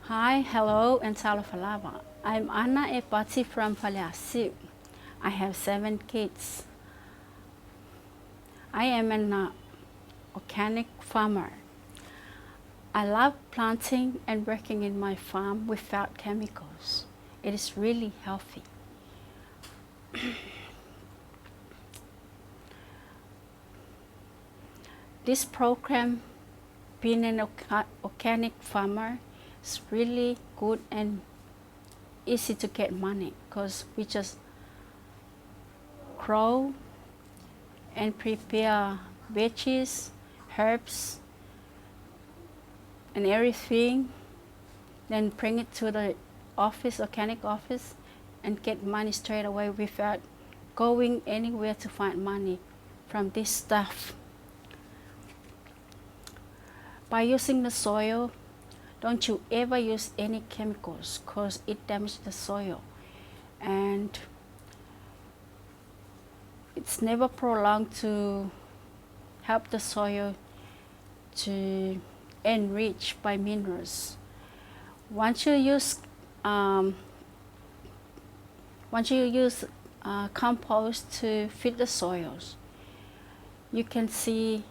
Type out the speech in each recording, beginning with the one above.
Hi, hello, and salafalava. I'm Anna Epati from Paliasi. I have 7 kids. I am an organic farmer. I love planting and working in my farm without chemicals. It is really healthy. This program, being an organic farmer, is really good and easy to get money because we just grow and prepare veggies, herbs, and everything, then bring it to the office, organic office, and get money straight away without going anywhere to find money from this stuff. By using the soil, don't you ever use any chemicals because it damages the soil, and it's never prolonged to help the soil to enrich by minerals. Once you use compost to feed the soils, you can see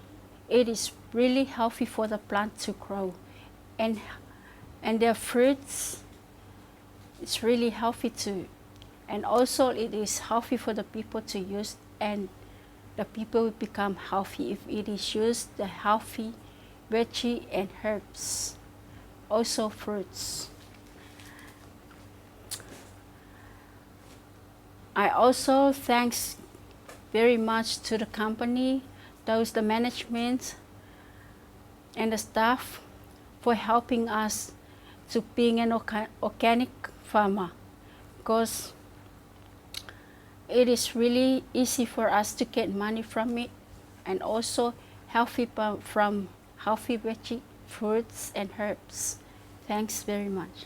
it is really healthy for the plant to grow, and their fruits, it's really healthy too. And also it is healthy for the people to use, and the people will become healthy if it is used the healthy veggie and herbs, also fruits. I also thanks very much to the company, the management and the staff for helping us to being an organic farmer, because it is really easy for us to get money from it, and also healthy from healthy veggie, fruits and herbs. Thanks very much.